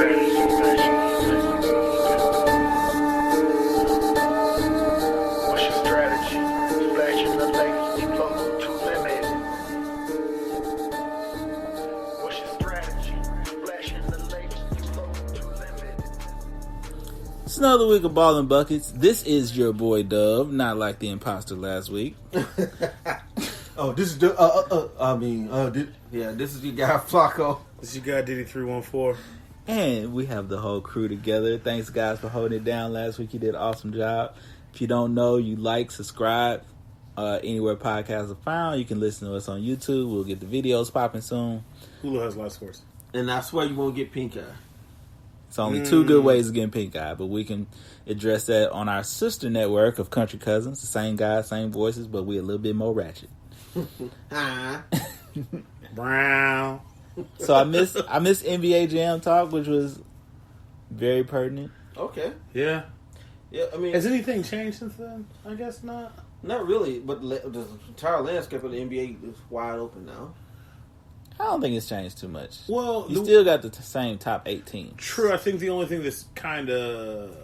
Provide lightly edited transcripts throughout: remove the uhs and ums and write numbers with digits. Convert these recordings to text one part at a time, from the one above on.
What's your strategy? Flashing the lights, you close to limit. What's your strategy? Flashing the lights, you close to limit. It's another week of Ball and Buckets. This is your boy Dubb, not like the imposter last week. Oh, this is the this is your guy Flacko. This is your guy Diddy 314. And we have the whole crew together. Thanks, guys, for holding it down last week. You did an awesome job. If you don't know, you like, subscribe, anywhere podcasts are found. You can listen to us on YouTube. We'll get the videos popping soon. Hulu has live scores. And I swear you won't get pink eye. It's only two good ways of getting pink eye, but we can address that on our sister network of country cousins. The same guys, same voices, but we're a little bit more ratchet. Brown. So I miss NBA Jam talk, which was very pertinent. Okay. Yeah. Yeah, I mean, Has anything changed since then? I guess not. not really, but the entire landscape of the NBA is wide open now. I don't think it's changed too much. Well, you still got the same top 18. True. I think the only thing that's kind of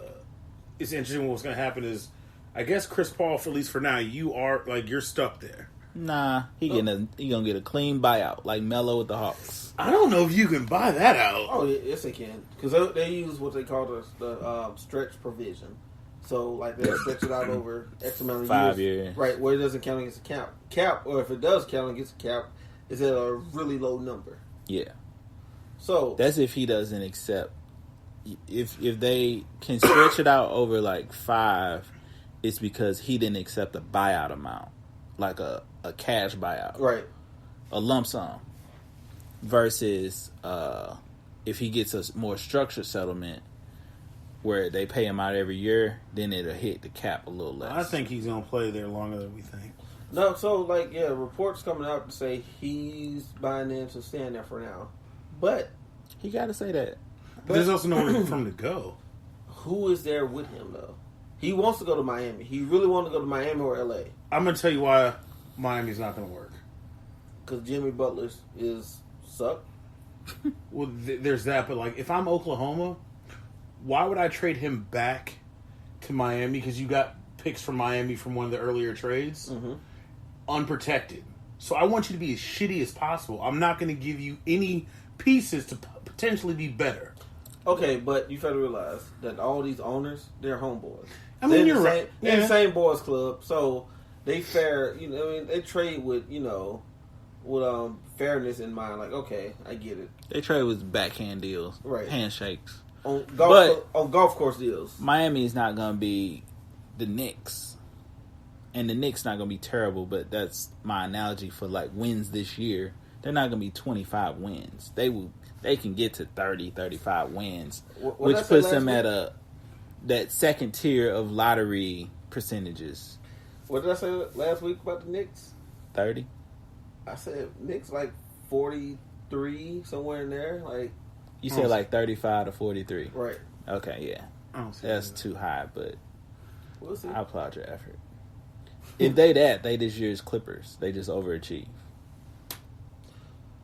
is interesting what's going to happen is, I guess Chris Paul, for at least for now, you're stuck there. Nah, he gonna get a clean buyout like Melo with the Hawks. I don't know if you can buy that out. Oh, yes, they can, because they use what they call the stretch provision. So, like, they stretch it out over X amount of 5 years, right? Where it doesn't count against a cap, or if it does count against a cap, it's at a really low number. Yeah. So that's if he doesn't accept. If they can stretch it out over like 5, it's because he didn't accept a buyout amount, like a cash buyout, right? A lump sum. Versus if he gets a more structured settlement where they pay him out every year, then it'll hit the cap a little less. I think he's going to play there longer than we think. No, so reports coming out to say he's buying into staying there for now, but he got to say that. But there's also nowhere for him to go. Who is there with him though? He wants to go to Miami. He really wants to go to Miami or LA. I'm going to tell you why Miami's not going to work. Because Jimmy Butler is suck. Well, there's that, but like if I'm Oklahoma, why would I trade him back to Miami? Because you got picks from Miami from one of the earlier trades. Mm-hmm. Unprotected. So I want you to be as shitty as possible. I'm not going to give you any pieces to potentially be better. Okay, but you got to realize that all these owners, they're homeboys. I mean, you're right. They're the same boys club, so they fair. You know, I mean, they trade with fairness in mind. Like, okay, I get it. They trade with backhand deals, right? Handshakes on golf course deals. Miami is not going to be the Knicks. And the Knicks not going to be terrible, but that's my analogy for like wins this year. They're not going to be 25 wins. They can get to 30, 35 wins, which puts them at that second tier of lottery percentages. What did I say last week about the Knicks? 30. I said Knicks like 43, somewhere in there. Like you said like 35 to 43. Right. Okay, yeah. That's too high, but we'll see. I applaud your effort. If they this year's Clippers. They just overachieve.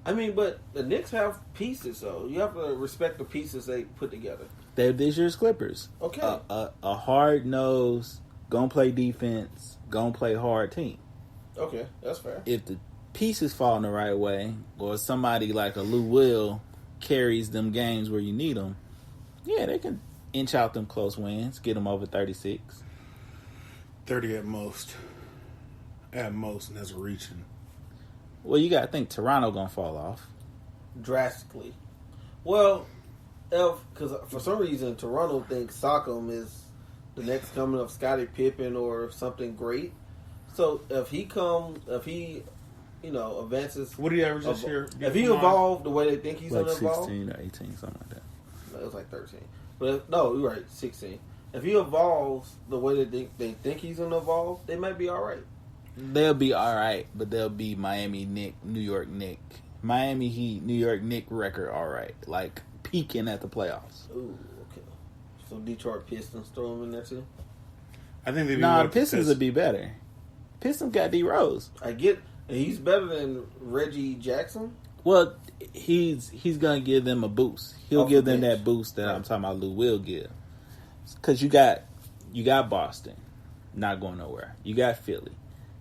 I mean, but the Knicks have pieces, so you have to respect the pieces they put together. They're this year's Clippers. Okay. A hard-nosed, gonna play defense, gonna play hard team. Okay, that's fair. If the pieces fall in the right way, or somebody like a Lou Will carries them games where you need them, yeah, they can inch out them close wins, get them over 36. 30 at most. At most, and that's reaching. Well, you got to think Toronto going to fall off. Drastically. Well, because for some reason, Toronto thinks Siakam is the next coming of Scottie Pippen or something great. So if he advances... What did he average this year? If he evolved the way they think he's like going to evolve... 16 or 18, something like that. No, it was like 13. But no, you're right, 16. If he evolves the way they think he's going to evolve, they might be all right. They'll be all right, but they'll be Miami Knick, New York Knick. Miami Heat, New York Knick record all right. Like, peaking at the playoffs. Ooh, okay. So Detroit Pistons throw him in there too? I think they'd be the Pistons would be better. Pistons got D Rose. I get, and he's better than Reggie Jackson. Well, he's gonna give them a boost. He'll Off give the them bench. that boost that Right. I'm talking about. Lou will give, because you got Boston, not going nowhere. You got Philly,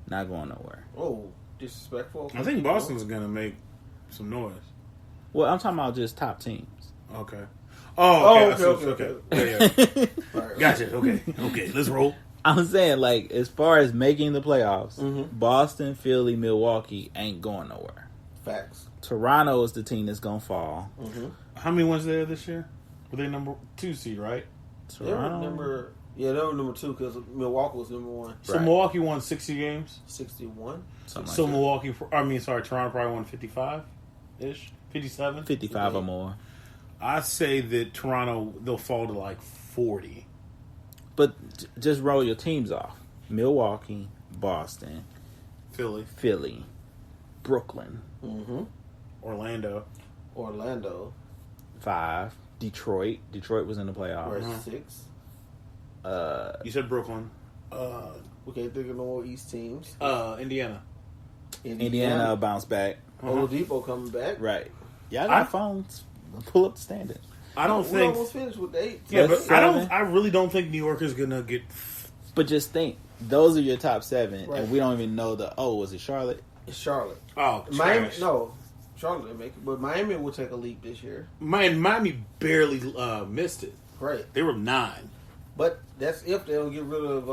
not going nowhere. Oh, disrespectful. I think Boston's gonna make some noise. Well, I'm talking about just top teams. Okay. Oh, okay. I see okay, what- okay. Yeah. All right. Gotcha. Okay. Let's roll. I'm saying, like, as far as making the playoffs, Mhm. Boston, Philly, Milwaukee ain't going nowhere. Facts. Toronto is the team that's gonna fall. Mm-hmm. How many wins there this year? Were they number 2 seed, right? They were number 2 because Milwaukee was number 1. So Right. Milwaukee won 60 games. 61. Something So like that. Toronto probably won 55 ish, 57. 55 or more. I say that Toronto they'll fall to like 40. But just roll your teams off: Milwaukee, Boston, Philly, Philly, Brooklyn, Mm-hmm. Orlando. Orlando. 5. Detroit was in the We're playoffs. at 6. You said Brooklyn. We can't think of no more East teams. Indiana. Indiana bounce back. Oladipo coming back. Right. Y'all got I- phones. Pull up the standard. I don't We think. almost finished with the 8. Yeah, That's but seven. I really don't think New York is gonna get. But just think, those are your top 7, Right. and we don't even know was it Charlotte? It's Charlotte. Oh, Miami. trash. No, Charlotte didn't make it, but Miami will take a leap this year. Miami barely missed it. Right. They were 9. But that's if they don't get rid of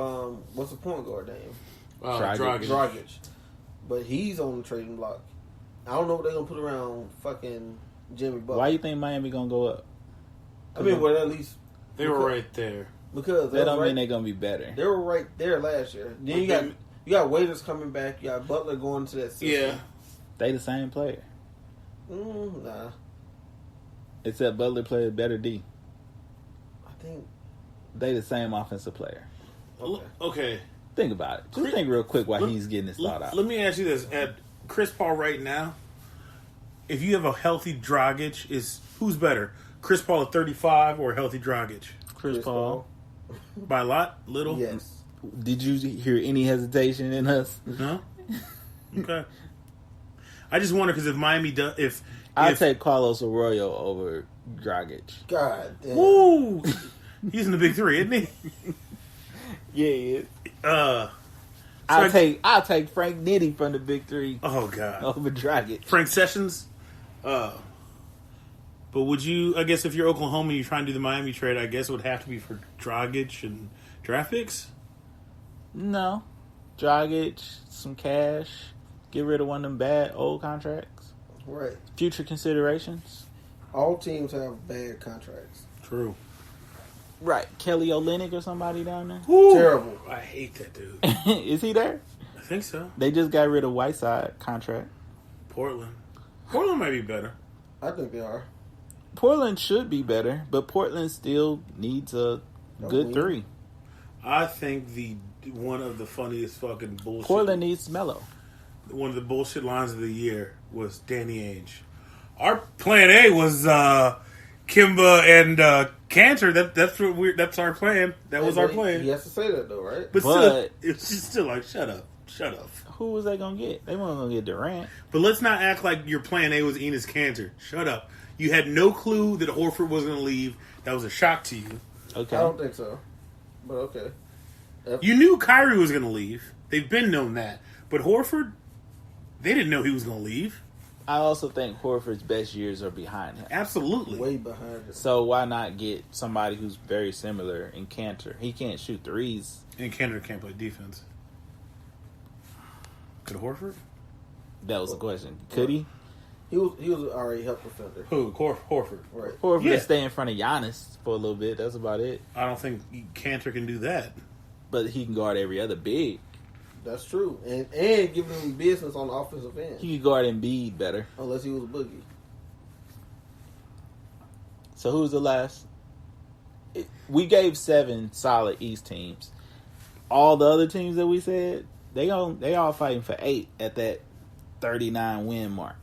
what's the point guard name? Dragic. Dragic. But he's on the trading block. I don't know what they're gonna put around fucking Jimmy Butler. Why you think Miami gonna go up? I mean, well, at least They were right there. because That don't mean they're gonna be better. they were right there last year. Then you got Waiters coming back. You got Butler going to that system. Yeah. They the same player, Nah. except Butler played better D. I think. They the same offensive player. Okay. Think about it. Just think real quick while he's getting his thought out. Let me ask you this: at Chris Paul right now, if you have a healthy Dragic, who's better, Chris Paul at 35 or a healthy Dragic? Chris Paul. By a lot, little. Yes. Did you hear any hesitation in us? No. Okay. I just wonder because if Miami does, I'd take Carlos Arroyo over Dragic. God damn. woo, he's in the big 3, isn't he? Yeah, So I'll take Frank Nitti from the big 3 Oh God, over Dragic. Frank Sessions. But would you? I guess if you're Oklahoma, and you try and do the Miami trade. I guess it would have to be for Dragic and draft picks. No, Dragic, some cash, get rid of one of them bad old contracts. Right. Future considerations. All teams have bad contracts. True. Right, Kelly Olynyk or somebody down there. Terrible. I hate that dude. Is he there? I think so. They just got rid of Whiteside contract. Portland might be better. I think they are. Portland should be better, but Portland still needs a good win. 3. I think one of the funniest fucking bullshit. Portland needs Melo. One of the bullshit lines of the year was Danny Ainge. Our plan A was Kimba and Cantor. That's our plan. That was our plan. He has to say that though, right? But still, But- it's just still like shut up. Who was they gonna get? They weren't gonna get Durant. But let's not act like your plan A was Enes Cantor. Shut up. You had no clue that Horford was going to leave. That was a shock to you. Okay. I don't think so. But okay. You knew Kyrie was going to leave. They've been known that. But Horford, they didn't know he was going to leave. I also think Horford's best years are behind him. Absolutely. Way behind it. So why not get somebody who's very similar in Cantor? He can't shoot threes. And Cantor can't play defense. Could Horford? That was the question. Could he? He was already help defender. Who? Horford. Right. Horford Yeah. to stay in front of Giannis for a little bit. That's about it. I don't think Cantor can do that. But he can guard every other big. That's true. And giving him business on the offensive end. He could guard Embiid better. Unless he was a boogie. So who's the last? We gave 7 solid East teams. All the other teams that we said, they all fighting for 8 at that 39 win mark.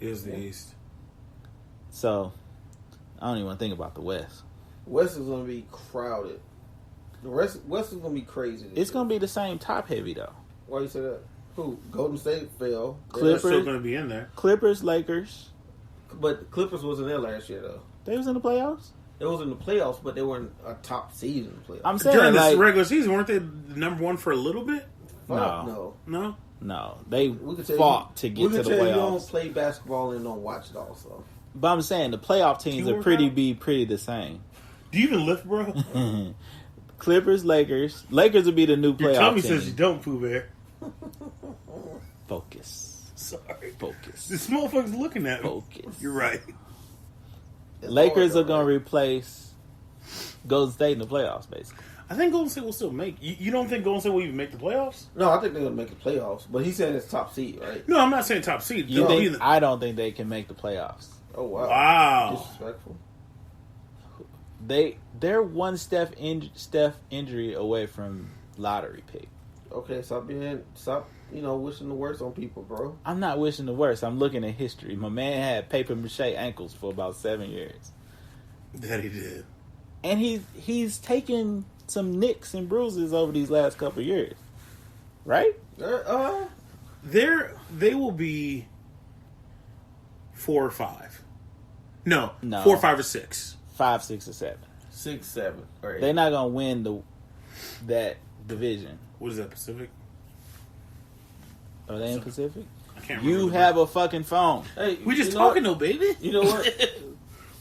Is the East. So I don't even want to think about the West. West is going to be crowded. West is going to be crazy. It's going to be the same top heavy though. Why you say that? Who? Golden State fell. They're Clippers. still going to be in there. Clippers, Lakers. But the Clippers wasn't there last year, though. They was in the playoffs. It was in the playoffs, but they weren't a top seed in the playoffs. I'm saying During this like regular season, weren't they the number one for a little bit? Fuck no. no. No? they We could tell fought to we get to could the tell you don't playoffs. play basketball and don't watch it also. But I'm saying the playoff teams You are work pretty out? pretty the same. Do you even lift, bro? Clippers, Lakers. Lakers would be the new Your playoff tummy team. says you don't, Pooh Bear. Focus. Sorry. Focus. This motherfucker's looking at me. Focus. You're right. It's Lakers hard, are though, going to right? replace Golden State in the playoffs, basically. I think Golden State will still make. You don't think Golden State will even make the playoffs? No, I think they're gonna make the playoffs. But he's saying it's top seed, right? No, I'm not saying top seed. You They'll be think? in the- I don't think they can make the playoffs. Oh wow! Wow. Disrespectful. They're one Steph injury away from lottery pick. Okay, stop wishing the worst on people, bro. I'm not wishing the worst. I'm looking at history. My man had paper mache ankles for about 7 years, That he did. and he's taken some nicks and bruises over these last couple of years, right? They will be 4 or 5. No, No. 4, 5, or 6. 5, 6, or 7. 6, 7, or 8. They're not gonna win that division. What is that, Pacific? Are they in Pacific? I can't remember. You have a fucking phone. Hey, We just you know talking what? though, baby. You know what?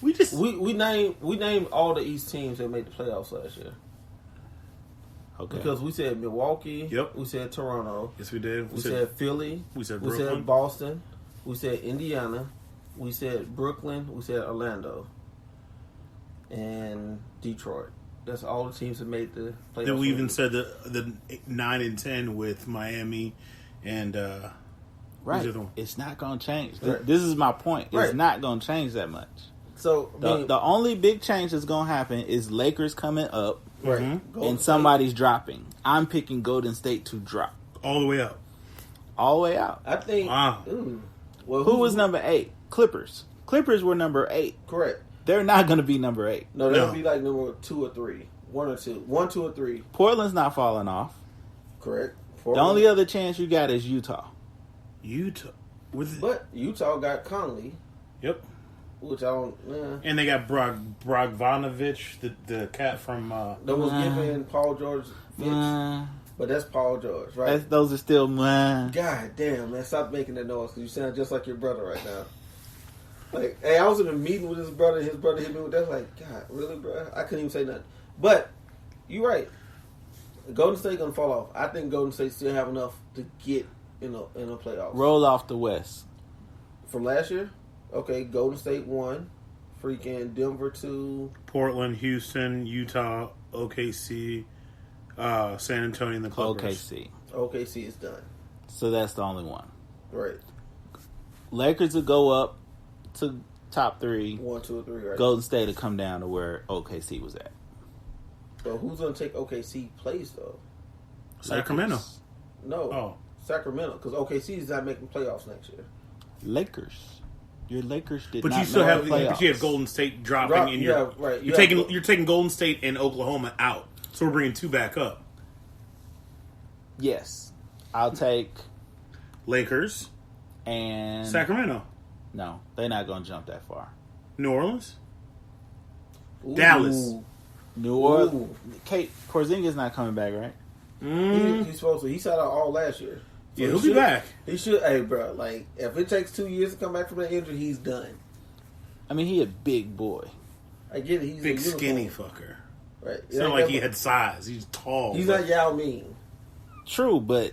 we just. we named all the East teams that made the playoffs last year Okay. because we said Milwaukee. Yep. We said Toronto. Yes, we did. We said Philly. we said We Brooklyn. said Boston. We said Indiana. We said Brooklyn. We said Orlando. And Detroit. That's all the teams that made the playoffs. Then we even said the 9 and 10 with Miami and Right. Who's the other one? It's not going to change. Right. This is my point. It's Right. not going to change that much. So The only big change that's going to happen is Lakers coming up right. Mhm. Golden and State. somebody's dropping. I'm picking Golden State to drop all the way up. all the way out. I think. Wow. Ooh. Well, Who was number 8? Clippers. Clippers were number 8. correct? They're not going to be number 8. No, that No. would be like number 2 or 3. 1 or 2. 1, 2, or 3. Portland's not falling off. Correct. The only other chance you got is Utah. Utah. With But Utah got Conley, Yep. which I don't. And they got Brogvanovich, the cat from. That was giving Paul George fits, but that's Paul George, right? Those are still God damn, man! Stop making that noise because you sound just like your brother right now. Like, hey, I was in a meeting with his brother. His brother hit me with that. Like, God, really, bro? I couldn't even say nothing. But you're right. Golden State gonna fall off. I think Golden State still have enough to get in a playoffs. roll off the West. From last year, okay, Golden State 1, freaking Denver 2. Portland, Houston, Utah, OKC, San Antonio, and the Clippers. OKC. OKC is done. So that's the only one. Right. Lakers will go up to top 3. 1, 2, or 3, right? Golden State will come down to where OKC was at. But who's gonna take OKC place though? Sacramento. Lakers. No, Oh. Sacramento, because OKC is not making playoffs next year. Lakers. Your Lakers did But not you still make have, the but you have playoffs. Golden State dropping, Drop- and you you're have- right, you you're have taking Go- you're taking Golden State and Oklahoma out. So we're bringing 2 back up. Yes. I'll take Lakers, and Sacramento, no, they're not going to jump that far. New Orleans. Ooh. Dallas. New Orleans. Kate Porzingis not coming back, right? He's supposed to. He sat out all last year. So Yeah, he'll he be should- back. He should. Hey, bro. Like, if it takes 2 years to come back from that injury, he's done. I mean, he a big boy. I get it. He's Big a unicorn. skinny fucker. Right. It's not like he had size. He's tall. He's but- not Yao Ming. True, but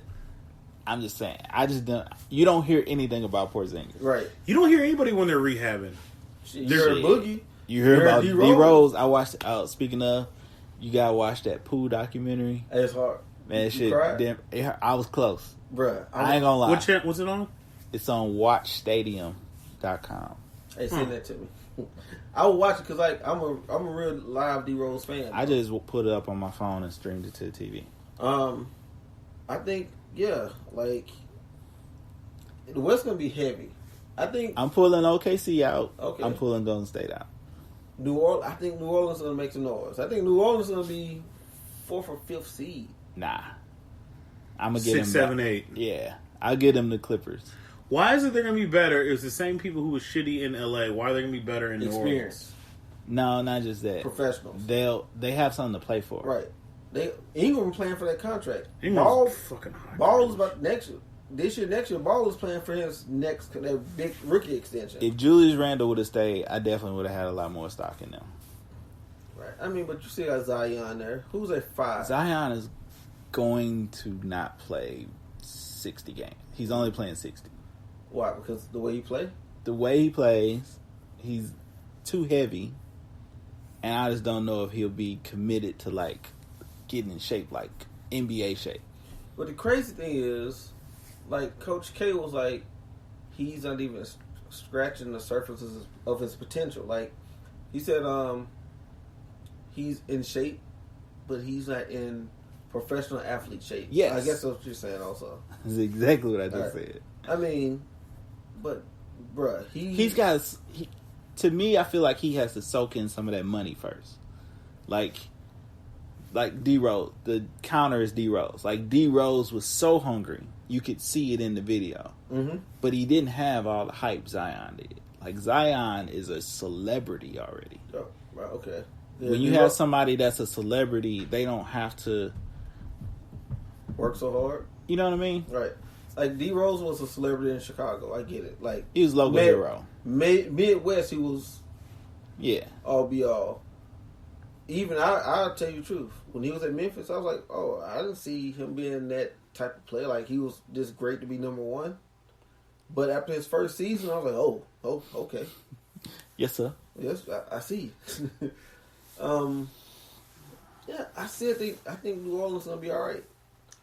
I'm just saying. You don't hear anything about Porzingis. Right. You don't hear anybody when they're rehabbing. You Shit. heard Boogie. You hear You heard about D-Rose. D-Rose. I watched. Speaking of, you gotta watch that Pooh documentary. It's hard. Man, You shit. cried? I was close. Bruh. I ain't gonna lie. What channel was it on? It's on WatchStadium.com. Hey, send that to me. I will watch it because like I'm a real live D Rose fan. I just put it up on my phone and streamed it to the TV. I think like the West gonna be heavy. I think I'm pulling OKC out. Okay. I'm pulling Golden State out. New Orleans. I think New Orleans is gonna make some noise. I think New Orleans is gonna be 4th or 5th seed. Nah. I'm gonna get 6, him 7, back. 8. Yeah. I'll get him the Clippers. Why is it they're going to be better? It was the same people who was shitty in LA. Why are they going to be better in New Orleans? Experience. No, not just that. Professionals. They have something to play for. Right. Ingram playing for that contract. Ingram's fucking high. Ball is about next year. This year, next year, Ball is playing for his next that big rookie extension. If Julius Randle would have stayed, I definitely would have had a lot more stock in them. Right. I mean, but you still got Zion there. Who's at 5? Zion is going to not play 60 games. He's only playing 60. Why? Because the way he plays? The way he plays, he's too heavy, and I just don't know if he'll be committed to like getting in shape, like NBA shape. But the crazy thing is, like Coach K was like, he's not even scratching the surface of his potential. Like he said, he's in shape, but he's not in professional athlete shape. Yes. I guess that's what you're saying also. That's exactly what I just said. I mean, but bruh, he's got. To me, I feel like he has to soak in some of that money first. Like D Rose, the counter is D Rose. Like D Rose was so hungry, you could see it in the video. Mm-hmm. But he didn't have all the hype Zion did. Like Zion is a celebrity already. Oh, right, okay. Yeah, When you have somebody that's a celebrity, they don't have to work so hard. You know what I mean? Right. Like D Rose was a celebrity in Chicago. I get it. Like he was local hero. Midwest, he was. Yeah. All be all. Even I'll tell you the truth. When he was at Memphis, I was like, oh, I didn't see him being that type of player. Like he was just great to be number one. But after his first season, I was like, oh, okay. Yes, sir. Yes, I see. Yeah, I think New Orleans is gonna be all right.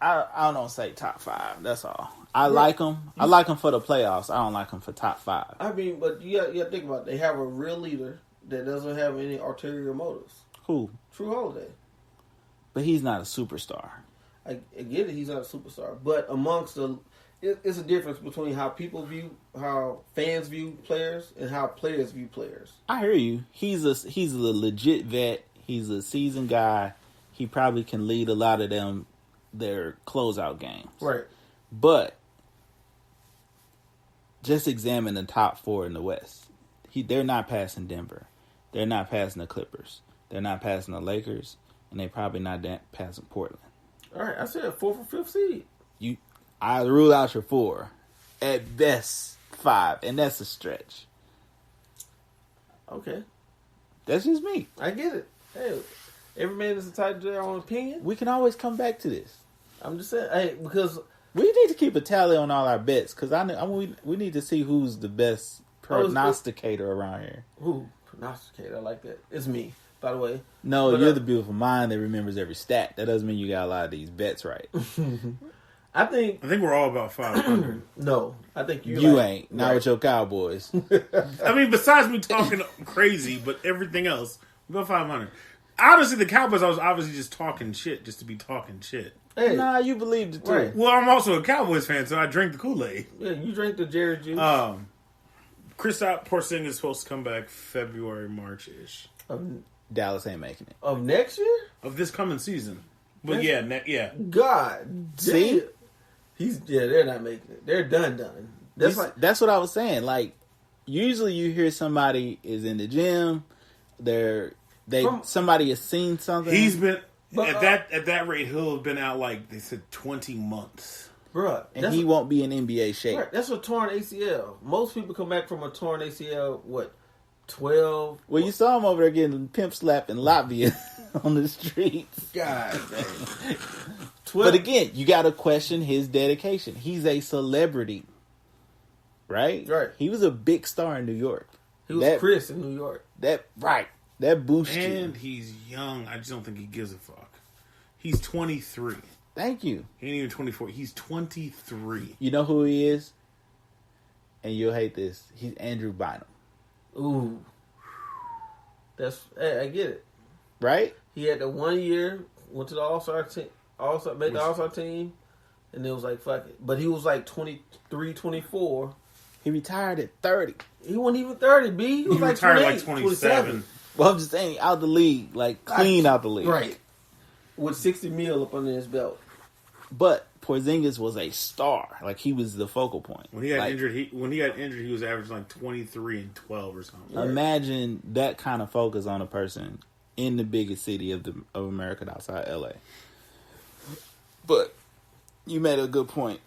I don't say top 5. That's all. I like them. I like them for the playoffs. I don't like them for top 5. I mean, but you got to think about it. They have a real leader that doesn't have any ulterior motives. Who? True Holiday. But he's not a superstar. I get it. He's not a superstar, but it's a difference between how fans view players and how players view players. I hear you. He's a legit vet. He's a seasoned guy. He probably can lead a lot of their closeout games. Right. But just examine the top 4 in the West. They're not passing Denver. They're not passing the Clippers. They're not passing the Lakers. And they're probably not passing Portland. All right. I said 4th or 5th seed. I rule out your 4. At best, 5. And that's a stretch. Okay. That's just me. I get it. Hey, every man is entitled to their own opinion. We can always come back to this. I'm just saying, hey, because we need to keep a tally on all our bets because we need to see who's the best prognosticator around here. Who prognosticator? I like that. It's me, by the way. No, you're the beautiful mind that remembers every stat. That doesn't mean you got a lot of these bets right. I think we're all about 500. No, I think you ain't. Not with your Cowboys. I mean, besides me talking crazy, but everything else, we're about 500. Honestly, the Cowboys, I was obviously just talking shit just to be talking shit. Hey, nah, you believed it too. Right. Well, I'm also a Cowboys fan, so I drink the Kool-Aid. Yeah, you drink the Jerry juice. Kristaps Porzingis is supposed to come back February, March-ish. Dallas ain't making it. Of next year? Of this coming season. But yeah. God see? They're not making it. They're done. That's what I was saying. Like, usually you hear somebody is in the gym, somebody has seen something. He's been at that rate. He'll have been out like they said 20 months, bruh, and he won't be in NBA shape. Right, that's a torn ACL. Most people come back from a torn ACL. 12? Well, you saw him over there getting pimp slapped in Latvia on the streets. God dang. But again, you got to question his dedication. He's a celebrity, right? Right. He was a big star in New York. He was Chris in New York. That boosts you. And he's young. I just don't think he gives a fuck. He's 23. Thank you. He ain't even 24. He's 23. You know who he is? And you'll hate this. He's Andrew Bynum. Ooh. I get it. Right? He had the 1 year, went to the All-Star team, made the All-Star team, and it was like, fuck it. But he was like 23, 24. He retired at 30. He wasn't even 30, B. He was like retired 28, like 27. Well, I'm just saying, out the league. Like, clean out the league. Right. With $60 million up under his belt. But Porzingis was a star. Like, he was the focal point. When he got Like, injured, he was averaging like 23 and 12 or something. imagine that kind of focus on a person in the biggest city of America outside LA. But you made a good point.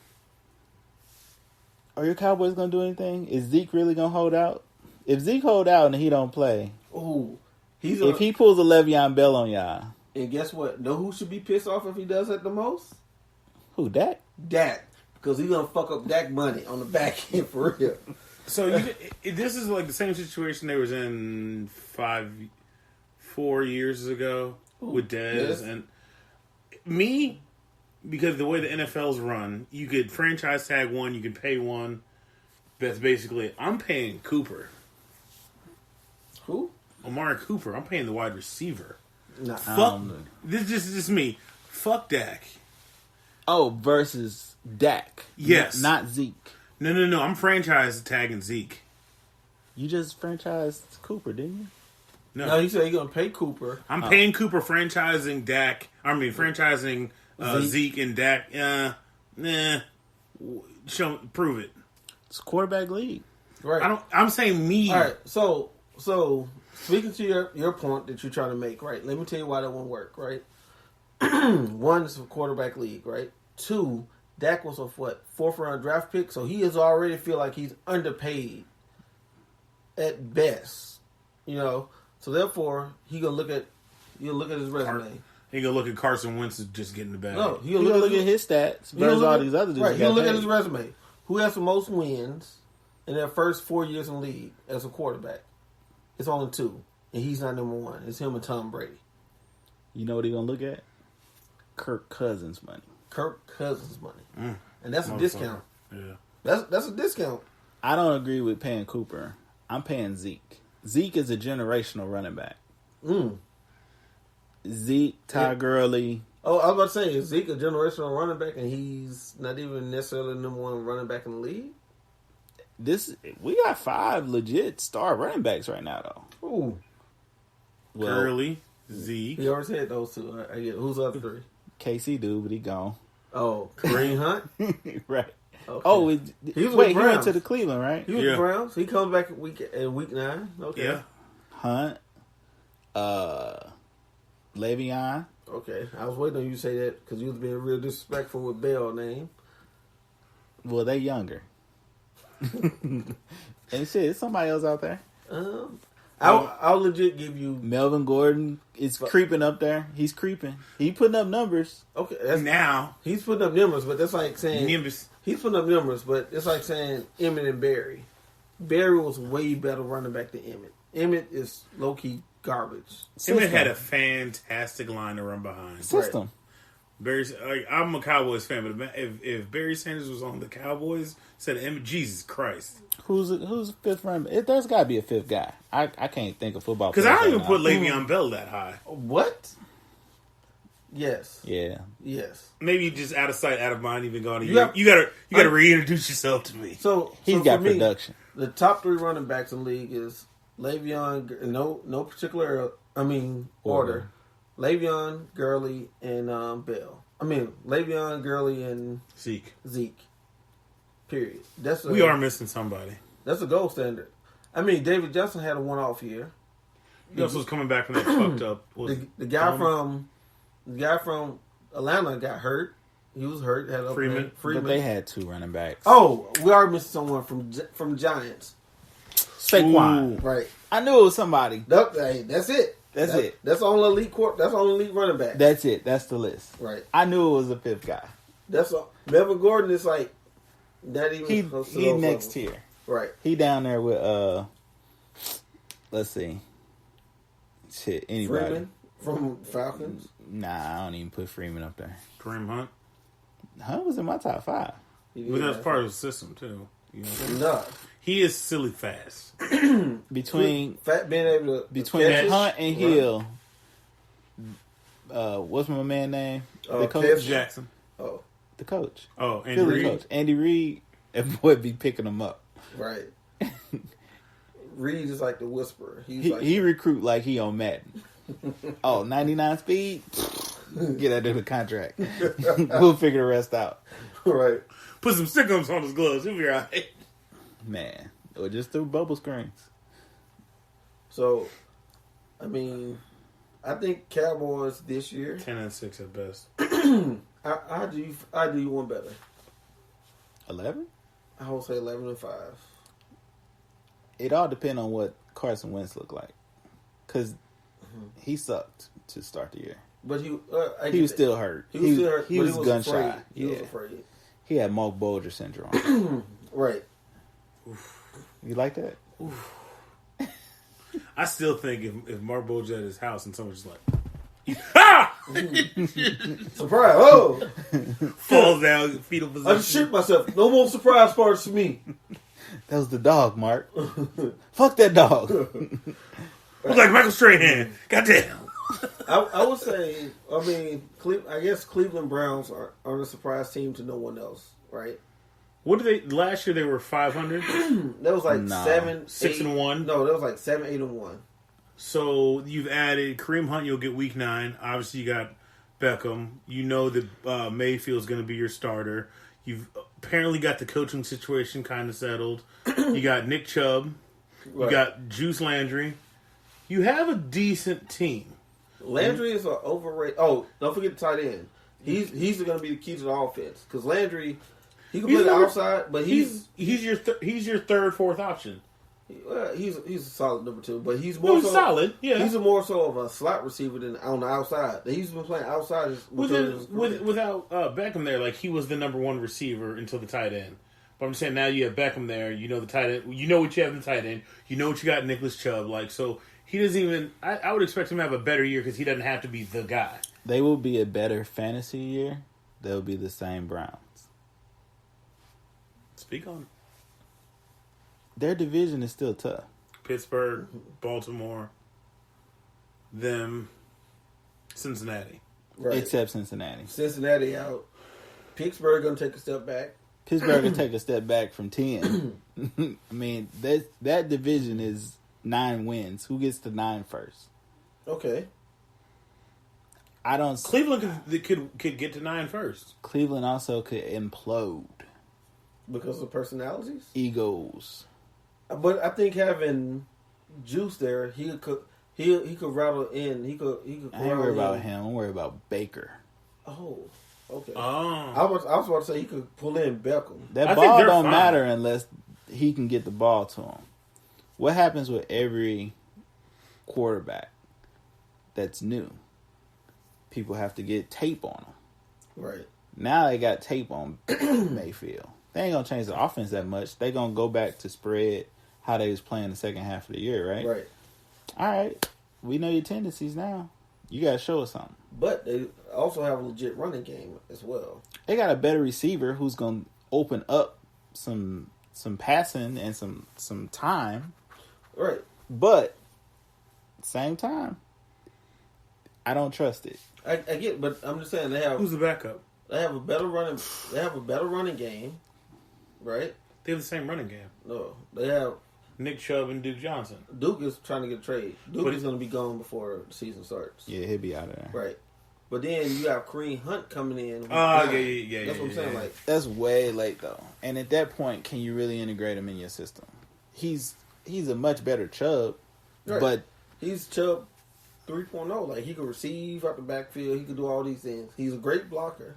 Are your Cowboys gonna do anything? Is Zeke really gonna hold out? If Zeke hold out and he don't play, Ooh, if he pulls a Le'Veon Bell on y'all, and guess what? Know who should be pissed off if he does it the most? who, Dak? Dak, because he's gonna fuck up Dak money on the back end for real. So this is like the same situation they was in 4 years ago with Dez yes. and me, because the way the NFL's run, you could franchise tag one, you can pay one. That's basically I'm paying Cooper, Who? Amari Cooper. I'm paying the wide receiver. Nah. Fuck this is just me. Fuck Dak. Oh, versus Dak. Yes. Not Zeke. No. I'm franchise tagging Zeke. You just franchised Cooper, didn't you? No, he said he's gonna pay Cooper. I'm paying Cooper, franchising Dak. franchising Zeke and Dak. Prove it. It's a quarterback league. Right. I'm saying me. All right. So speaking to your point that you're trying to make, right? Let me tell you why that won't work, right? One, it's a quarterback league, right? Two, Dak was a fourth round draft pick, so he is already feel like he's underpaid at best, you know. So therefore, he'll look at his resume. He gonna look at Carson Wentz just getting the bag. No, He'll look at his stats versus all these other dudes. Right, he'll look at his resume. Who has the most wins in their first 4 years in the league as a quarterback? It's only two, and he's not number one. It's him and Tom Brady. You know what he's gonna look at? Kirk Cousins' money. Kirk Cousins' money, and that's a Motherfucker. discount. Yeah. That's a discount. I don't agree with paying Cooper. I'm paying Zeke. Zeke is a generational running back. Zeke, Ty Gurley. Oh, I was about to say, is Zeke a generational running back, and he's not even necessarily the number one running back in the league? We got 5 legit star running backs right now, though. Ooh, Well, Gurley, Zeke. he already said those two. I get who's the other three? KC dude, but he gone. Oh, Kareem Hunt. Right. Okay. Oh, He was with the he went Browns. to the Cleveland, right? He was the Browns. He comes back in week 9. Okay. Yeah. Hunt, Le'Veon. Okay. I was waiting on you to say that because you was being real disrespectful with Bell name. Well, they younger. And shit, there's somebody else out there. I'll legit give you. Melvin Gordon is creeping up there. He's creeping. He putting up numbers. Okay, that's Now. he's putting up numbers, but that's like saying Nimbus. he's putting up numbers, but it's like saying Emmett and Barry. Barry was way better running back than Emmett. Emmett is low key garbage. Emmett had a fantastic line to run behind. System. Barry, I'm a Cowboys fan, but if Barry Sanders was on the Cowboys, said Emmett, Jesus Christ. Who's fifth running back? There's got to be a fifth guy. I can't think of football. Because I don't players even right put now. Le'Veon Bell that high. What? Yes. Yeah. Yes. Maybe just out of sight, out of mind. Even going to You you. have- You got to reintroduce yourself to me. So He's so got for me, production. the top 3 running backs in the league is Le'Veon. No particular. Order. Le'Veon, Gurley, and Bell. Le'Veon, Gurley, and Zeke. Period. We are missing somebody. That's a gold standard. David Johnson had a one-off year. He also was coming back from that fucked up. The guy from Atlanta got hurt. He was hurt. Had a Freeman. But they had 2 running backs. Oh, we are missing someone from Giants. Saquon. Right. I knew it was somebody. Hey, that's it. That's it. That's only elite That's only elite running back. That's it. That's the list. Right. I knew it was a 5th guy. That's all. Melvin Gordon is like that. Even close to He those next levels. tier. Right. He down there with let's see. Shit, anybody. Freeman from Falcons. Nah, I don't even put Freeman up there. Kareem Hunt. Hunt was in my top 5. But that's part of the system, too. You know what I'm saying? No. He is silly fast. Between Being able to catch it. Hunt and Hill, what's my man name? The coach. Kevin Jackson. Oh, The coach. Oh, Andy Philly Reid. coach. Andy Reid. That boy be picking them up. right. Reed is like the whisperer. He's like He recruit like he on Madden. 99 speed. Get out of the contract. We'll figure the rest out. Right. Put some stickums on his gloves. He'll be all right. Man. Or just through bubble screens. So, I mean, I think Cowboys this year. 10-6 at best. How do you want better? 11? I would say 11-5. It all depends on what Carson Wentz looked like. Because he sucked to start the year. But he was still hurt. He was still hurt. He was gun afraid. shy. He was afraid. He had Mark Bolger syndrome. Right. You like that? I still think if Mark Bolger at his house and someone's just like, ah! Surprise! Oh, Falls down, fetal position. I just shit myself. No more surprise parts for me. That was the dog, Mark. Fuck that dog. Look like Michael Strahan. Goddamn. I would say, I mean, I guess Cleveland Browns are a surprise team to no one else, right? What did they? Last year they were 500. That was like No. 6-1. No, that was like 7-8-1. So you've added Kareem Hunt. You'll get week 9. Obviously, you got Beckham. You know that Mayfield's going to be your starter. You've apparently got the coaching situation kind of settled. You got Nick Chubb. You Right. got Juice Landry. You have a decent team. Landry is an overrated. Oh, don't forget the tight end. He's going to be the key to the offense because Landry, he can play the outside, but he's your third, fourth option. he's a solid number 2, but he's more so solid. Yeah, he's more so of a slot receiver than on the outside. He's been playing outside without Beckham there. Like he was the number 1 receiver until the tight end. But I'm saying now you have Beckham there. You know the tight end. You know what you have in the tight end. You know what you got in Nicholas Chubb. Like so. He doesn't even. I would expect him to have a better year because he doesn't have to be the guy. They will be a better fantasy year. They'll be the same Browns. Speak on it. Their division is still tough. Pittsburgh, Baltimore, them, Cincinnati. right. Except Cincinnati. Cincinnati out. Pittsburgh going to take a step back. Pittsburgh will take a step back from 10. I mean, that division is 9 wins. Who gets to 9 first? Okay. I don't. Cleveland could get to 9 first. Cleveland also could implode. Because of personalities? Egos. But I think having Juice there, he could rattle in. He could. I ain't worried about him. I'm worried about Baker. Oh, okay. Oh, I was about to say he could pull in Beckham. That I think ball they're don't fine. matter unless he can get the ball to him. What happens with every quarterback that's new? People have to get tape on him. Right. Now they got tape on Mayfield. They ain't gonna change the offense that much. They gonna go back to spread how they was playing the second half of the year, right? Right. All right. We know your tendencies now. You gotta show us something. But they also have a legit running game as well. They got a better receiver who's gonna open up some passing and some time. Right. But same time, I don't trust it. I get, but I'm just saying they have who's the backup? They have a better running. They have a better running game, right? They have the same running game. No, they have Nick Chubb and Duke Johnson. Duke is trying to get a trade. Duke But is going to be gone before the season starts. Yeah, he'll be out of there. Right. But then you have Kareem Hunt coming in. Yeah. That's what I'm saying. Yeah. Like, That's way late though. And at that point, can you really integrate him in your system? He's a much better Chubb, right. but he's Chubb 3.0. Like, he can receive out the backfield. He can do all these things. He's a great blocker.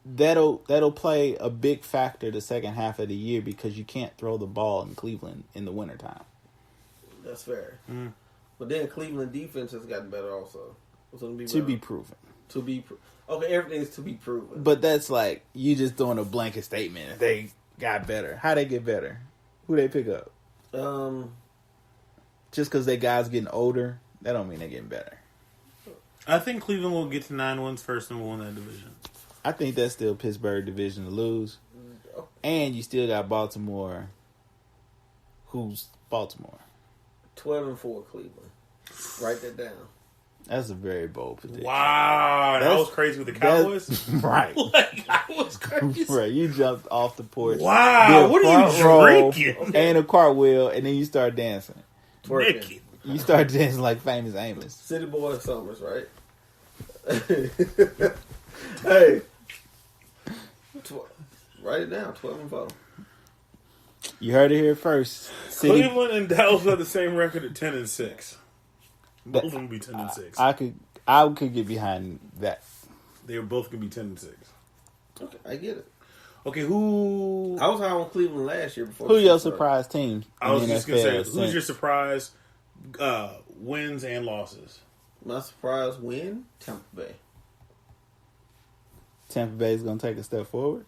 that'll play a big factor the second half of the year because you can't throw the ball in Cleveland in the wintertime. That's fair. But then Cleveland defense has gotten better also. It's gonna be To better. be proven. Okay, everything's to be proven. But that's like you just throwing a blanket statement. They got better. How they get better? Who they pick up? Just because they guys getting older, that don't mean they're getting better. I think Cleveland will get to 9 wins first and will win that division. I think that's still Pittsburgh division to lose. And you still got Baltimore. Who's Baltimore? 12-4 Cleveland. Write that down. That's a very bold prediction. Wow, that was crazy with the Cowboys. Right. Like, that was crazy. Right. You jumped off the porch. Wow, did what front are you row drinking? And a cartwheel, and then you start dancing. Twerking. Nicky. You start dancing like Famous Amos. City Boy Summers, right? Hey, write it down. 12-4. You heard it here first. City, Cleveland and Dallas have the same record at 10-6. Both of them be 10-6. I could get behind that. They're both gonna be 10-6. Okay, I get it. Okay, who? I was high on Cleveland last year. Before Who the your season surprise team? I was in just the gonna say, NFL who's since- your surprise wins and losses? started. My surprise win: Tampa Bay. Tampa Bay is going to take a step forward?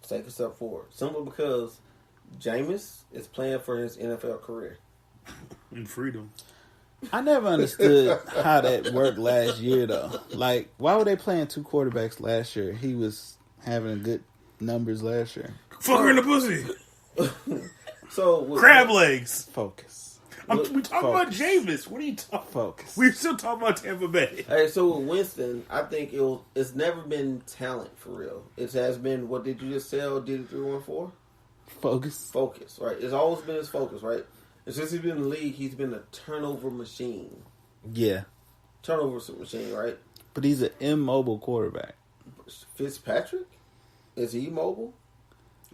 Take a step forward. Simply because Jameis is playing for his NFL career. In freedom. I never understood how that worked last year, though. Like, why were they playing two quarterbacks last year? He was having good numbers last year. Fuck her in the pussy. So Crab legs. Focus. We talking about Jameis. What are you talking? Focus. We're still talking about Tampa Bay. Hey, so with Winston, I think it's never been talent for real. It has been, what did you just say? Did it 3-1-4? Focus. Focus, right? It's always been his focus, right? And since he's been in the league, he's been a turnover machine. Yeah. Turnover machine, right? But he's an immobile quarterback. Fitzpatrick? Is he mobile?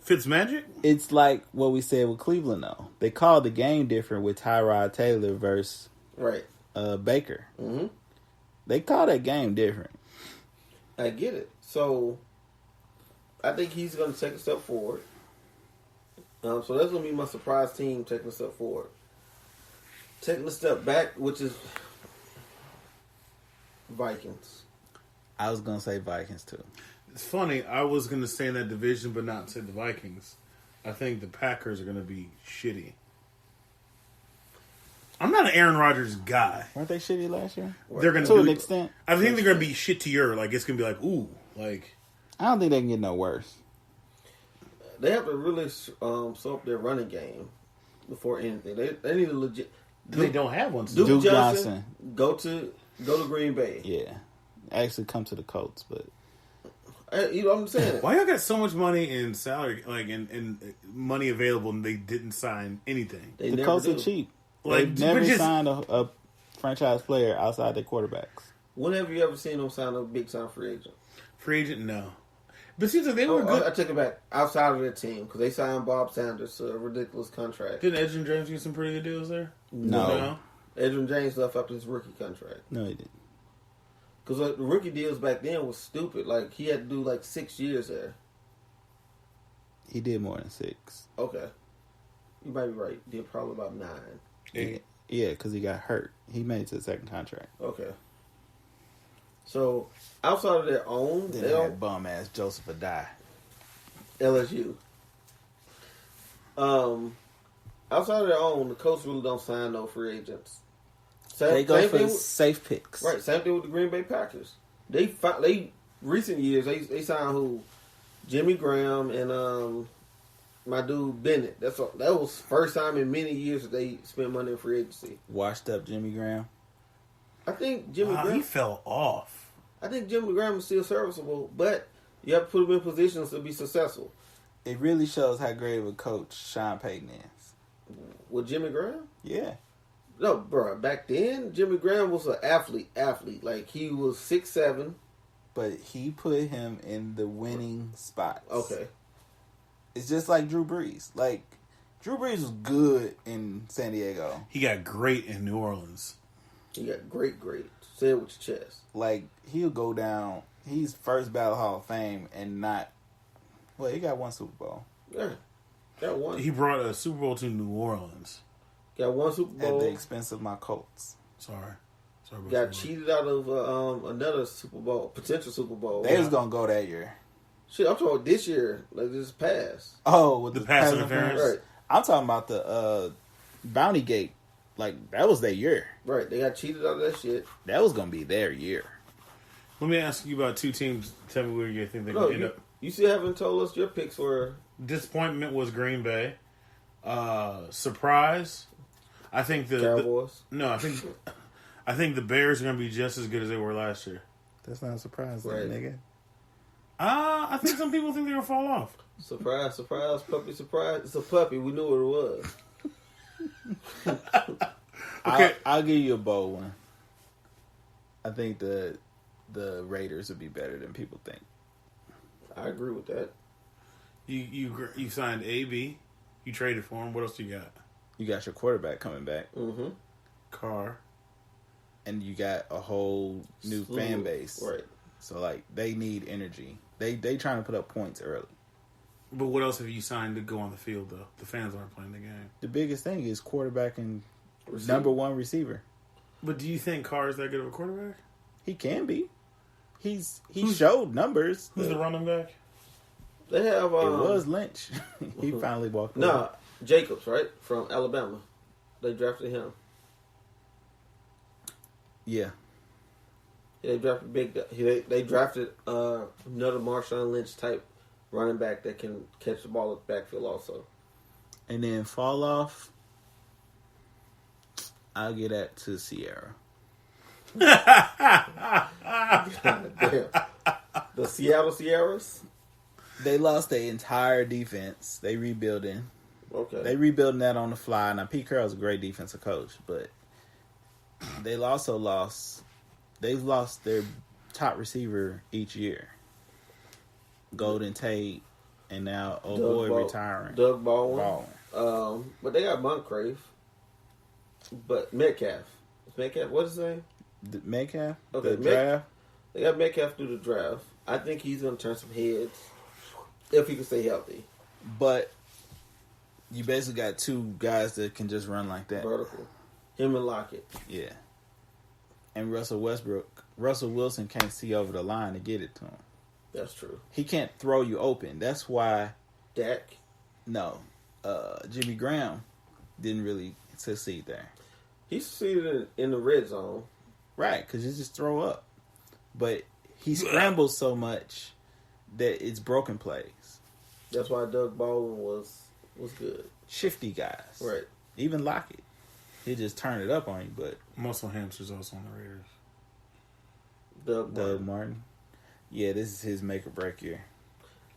Fitzmagic? It's like what we said with Cleveland, though. They called the game different with Tyrod Taylor versus Right. Baker. Mm-hmm. They call that game different. I get it. So, I think he's going to take a step forward. So that's going to be my surprise team taking a step forward. Taking a step back, which is Vikings. I was going to say Vikings, too. It's funny. I was going to stay in that division, but not say the Vikings. I think the Packers are going to be shitty. I'm not an Aaron Rodgers guy. Weren't they shitty last year? They're going To an do. extent. I think they're going to be shit to your. Like it's going to be like ooh, like I don't think they can get no worse. They have to really sort up their running game before anything. They need a legit. they don't have one. Still. Duke Duke Johnson, Johnson. go to Green Bay. Yeah. Actually come to the Colts, but You know what I'm saying? Why y'all got so much money in salary, like in money available, and they didn't sign anything? They the never Colts do. are cheap. Like, They've never but just- signed a franchise player outside their quarterbacks. When have you ever seen them sign a big time free agent? Free agent, no. But it seems like they were good. I take it back. Outside of their team, because they signed Bob Sanders to a ridiculous contract. Didn't Edgerrin James get some pretty good deals there? No. Edwin James left after his rookie contract. No, he didn't. Because the rookie deals back then was stupid. Like, he had to do like 6 years there. He did more than 6. Okay. You might be right. Did probably about 9. Yeah, because he got hurt. He made it to the second contract. Okay. So, outside of their own, Then they they don't had bum ass Joseph Adai. LSU. Outside of their own, the Colts really don't sign no free agents. They go for thing safe picks. right, same thing with the Green Bay Packers. They recent years they signed who? Jimmy Graham and my dude Bennett. That was first time in many years that they spent money on free agency. Washed up Jimmy Graham. I think Jimmy Wow, Graham. he fell off. I think Jimmy Graham is still serviceable, but you have to put him in positions to be successful. It really shows how great of a coach Sean Payton is. With Jimmy Graham? Yeah. No, bro. Back then, Jimmy Graham was an athlete. Like, he was 6'7". But he put him in the winning spots. Okay. It's just like Drew Brees. Like, Drew Brees was good in San Diego. He got great in New Orleans. He got great. Say it with your chest. Like, he'll go down. He's first ballot Hall of Fame and not... Well, he got one Super Bowl. Yeah. Got one. He brought a Super Bowl to New Orleans. Got one Super At Bowl. the expense of my Colts. Sorry about Got that. cheated out of another Super Bowl, potential Super Bowl. They was going to go that year. Shit, I'm talking about this year, like this past. Oh, with The the pass pass interference? interference? Right, I'm talking about the Bounty Gate. Like, that was their year. right. They got cheated out of that shit. That was going to be their year. Let me ask you about two teams. Tell me where you think they No, can end up. you still haven't told us your picks were. Disappointment was Green Bay. Surprise, I think Cowboys. I think the Bears are going to be just as good as they were last year. That's not a surprise, Right. nigga. I think some people think they're going to fall off. Surprise, puppy, surprise. It's a puppy. We knew what it was. Okay. I'll give you a bold one. I think the the Raiders would be better than people think. I agree with that. You signed AB. You traded for him. What else you got? You got your quarterback coming back. Mm-hmm. Carr. And you got a whole new fan base. Right. So, like, they need energy. They trying to put up points early. But what else have you signed to go on the field, though? The fans aren't playing the game. The biggest thing is quarterback and Receiver. number one receiver. But do you think Carr is that good of a quarterback? He can be. He showed numbers. Who's the running back? They have. It was Lynch. He finally walked away. Nah, Jacobs, right? From Alabama. They drafted him. Yeah. They drafted They drafted another Marshawn Lynch type running back that can catch the ball at the backfield also. And then fall off, I'll get that to Sierra. God damn. The Seattle Sierras? They lost their entire defense. They rebuilding. Okay. They rebuilding that on the fly. Now, Pete Carroll's a great defensive coach, but they've lost their top receiver each year. Golden Tate, and now retiring. Doug Baldwin. But they got Moncrief. But Metcalf. What's his name? Metcalf? Okay, The draft? They got Metcalf through the draft. I think he's going to turn some heads if he can stay healthy. But you basically got two guys that can just run like that. Vertical. Him and Lockett. Yeah. And Russell Wilson can't see over the line to get it to him. That's true. He can't throw you open. That's why, Dak. no, Jimmy Graham didn't really succeed there. He succeeded in the red zone. Right, because you just throw up. But he scrambles so much that it's broken plays. That's why Doug Baldwin was good. Shifty guys. Right. Even Lockett. He just turned it up on you, but Muscle Hamster's also on the Raiders. Doug Martin. Yeah, this is his make or break year.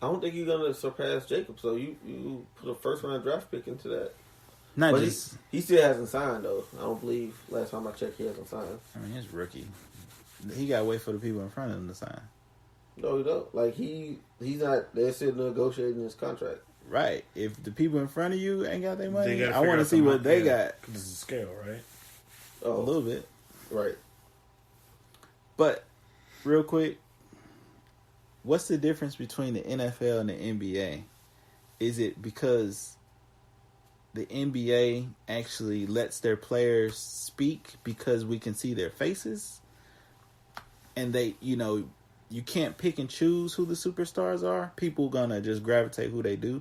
I don't think you're going to surpass Jacob, so you put a first-round draft pick into that. Not But just, he still hasn't signed, though. I don't believe, last time I checked, he hasn't signed. I mean, he's rookie. He got to wait for the people in front of him to sign. No, he don't. Like, he's not, they're still negotiating his contract. Right. If the people in front of you ain't got their money, gotta I figure want to out see the what they money. got. This is a scale, right? A little bit. Right. But, real quick, what's the difference between the NFL and the NBA? Is it because the NBA actually lets their players speak because we can see their faces? And they, you can't pick and choose who the superstars are. People gonna just gravitate who they do.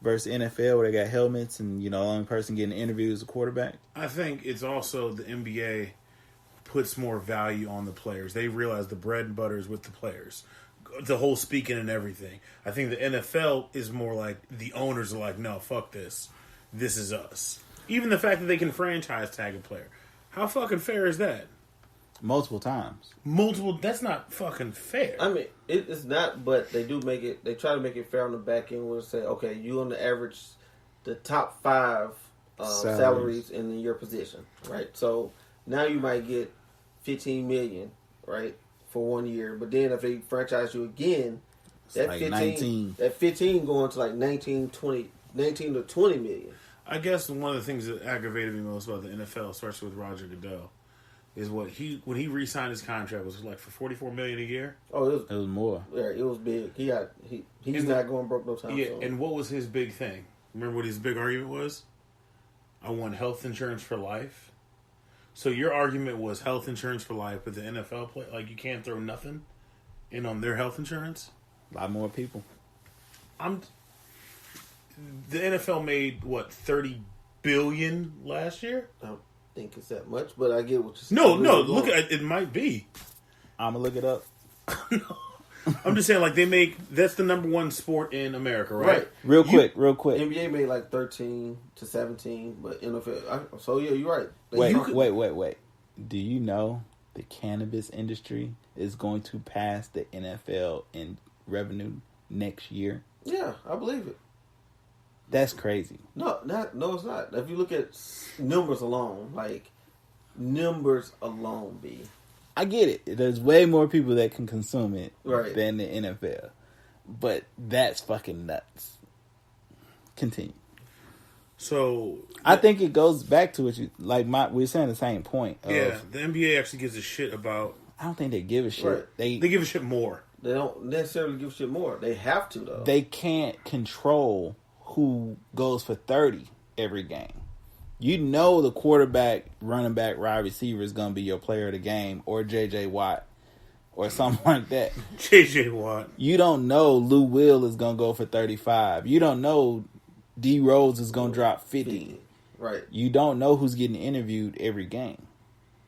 Versus NFL where they got helmets and, the only person getting interviewed is a quarterback. I think it's also the NBA puts more value on the players. They realize the bread and butter is with the players. The whole speaking and everything. I think the NFL is more like the owners are like, no, fuck this. This is us. Even the fact that they can franchise tag a player. How fucking fair is that? Multiple times. That's not fucking fair. I mean, it's not, but they do make it, they try to make it fair on the back end where they say, okay, you on the average, the top 5 salaries in your position, right? So now you might get $15 million, right, for 1 year. But then if they franchise you again, that like 19 going to like 19 to 20 million. I guess one of the things that aggravated me most about the NFL, especially with Roger Goodell, is when he re-signed his contract was like for $44 million a year. Oh, It was more. yeah, it was big. He's not going broke no time. Yeah, soon. and what was his big thing? Remember what his big argument was? I want health insurance for life. So your argument was health insurance for life, but the NFL play like you can't throw nothing in on their health insurance. A lot more people. The NFL made what $30 billion last year. I don't think it's that much, but I get what you're saying. No. Look at it. Might be. I'm gonna look it up. I'm just saying, like that's the number one sport in America, right? Real quick. NBA made like 13 to 17, but NFL. So yeah, you're right. Wait. Do you know the cannabis industry is going to pass the NFL in revenue next year? Yeah, I believe it. That's crazy. No, it's not. If you look at numbers alone, B, I get it. There's way more people that can consume it Right. than the NFL. But that's fucking nuts. Continue. So I think it goes back to what you like. We're saying the same point. yeah, the NBA actually gives a shit about. I don't think they give a shit. Right. They give a shit more. They don't necessarily give shit more. They have to though. They can't control who goes for 30 every game. You know the quarterback, running back, wide receiver is going to be your player of the game, or J.J. Watt, or something like that. J.J. Watt. You don't know Lou Will is going to go for 35. You don't know D. Rose is going to drop 50. Right. You don't know who's getting interviewed every game.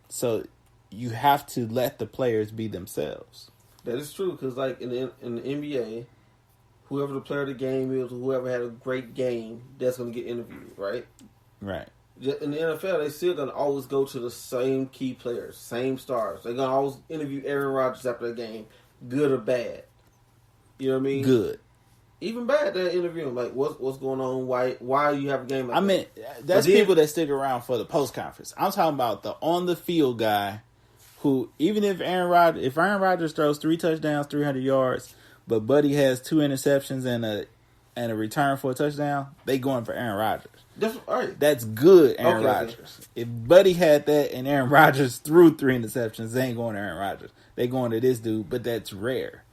So you have to let the players be themselves. That is true because, like in the NBA, whoever the player of the game is, whoever had a great game, that's going to get interviewed, right? Right. In the NFL, they still going to always go to the same key players, same stars. They're going to always interview Aaron Rodgers after the game, good or bad. You know what I mean? Good. Even bad, they interview him. Like, what's going on? Why you have a game like I that? mean, that's people that stick around for the post conference. I'm talking about the on the field guy who, even if Aaron Rodgers throws 3 touchdowns, 300 yards, but Buddy has 2 interceptions and a return for a touchdown, they going for Aaron Rodgers. That's right. That's good, Aaron Okay. Rodgers. If Buddy had that and Aaron Rodgers threw 3 interceptions, they ain't going to Aaron Rodgers. They going to this dude, but that's rare.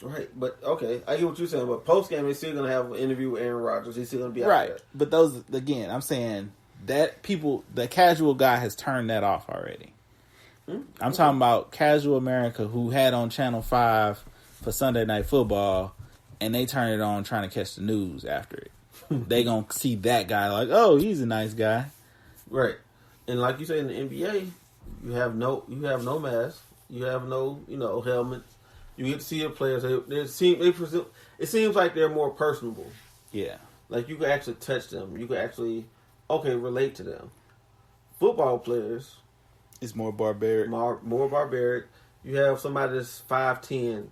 Right, but okay, I get what you're saying. But post game, they're still gonna have an interview with Aaron Rodgers. He's still gonna be out Right. there. But those, again, I'm saying that the casual guy has turned that off already. I'm talking about casual America who had on Channel 5 for Sunday Night Football, and they turn it on trying to catch the news after it. They gonna see that guy like, oh, he's a nice guy. Right, and like you say in the NBA, you have no mask, you have no helmets. You get to see the players. It seems like they're more personable. Yeah. Like you can actually touch them. You can actually relate to them. Football players, It's more barbaric. more barbaric. You have somebody that's 5'10",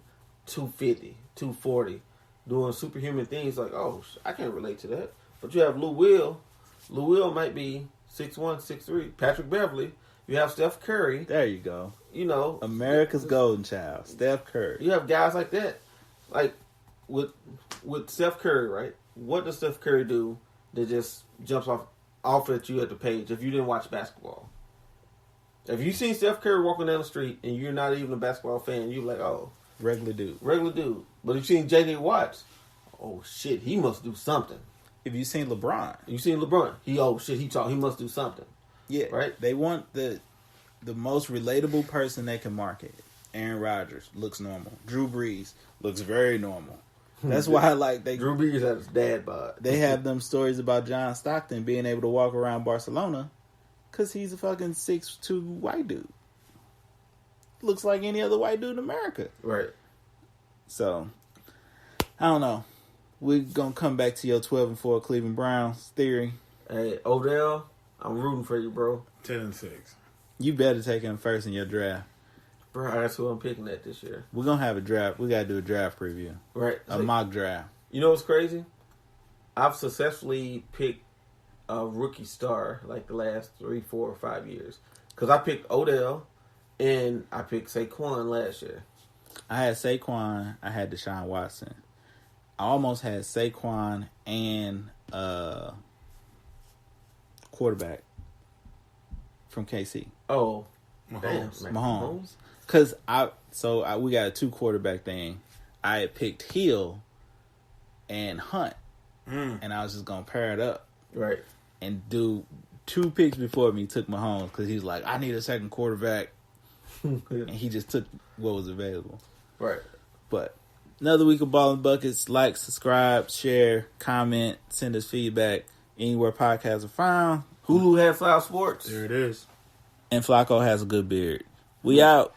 250, 240, doing superhuman things like, oh, I can't relate to that. But you have Lou Will. Lou Will might be 6'1", 6'3". Patrick Beverly. You have Steph Curry. There you go. You know. America's golden child, Steph Curry. You have guys like that. Like, with Steph Curry, right? What does Steph Curry do that just jumps off at you at the page if you didn't watch basketball? If you seen Steph Curry walking down the street and you're not even a basketball fan, you're like, oh. Regular dude. But if you seen J.J. Watt, oh, shit, he must do something. If you seen LeBron. You seen LeBron, he must do something. Yeah. Right? They want the most relatable person they can market. Aaron Rodgers looks normal. Drew Brees looks very normal. That's why Drew Brees had his dad bod. they have them stories about John Stockton being able to walk around Barcelona because he's a fucking 6'2" white dude. Looks like any other white dude in America. Right. So, I don't know. We're going to come back to your 12-4 Cleveland Browns theory. Hey, Odell, I'm rooting for you, bro. 10-6. You better take him first in your draft. Bro, that's who I'm picking at this year. We're going to have a draft. We got to do a draft preview. Right. A mock draft. You know what's crazy? I've successfully picked a rookie star like the last 3, 4, or 5 years. Because I picked Odell and I picked Saquon last year. I had Saquon. I had Deshaun Watson. I almost had Saquon and quarterback from KC. Oh, Mahomes. damn. Mahomes. Because we got a 2 quarterback thing. I had picked Hill and Hunt. And I was just going to pair it up. Right. And do 2 picks before me took Mahomes because he was like, I need a second quarterback. And he just took what was available. Right. But another week of Ball and Buckets. Like, subscribe, share, comment, send us feedback anywhere podcasts are found. Hulu has Live Sports. There it is. And Flacko has a good beard. We out.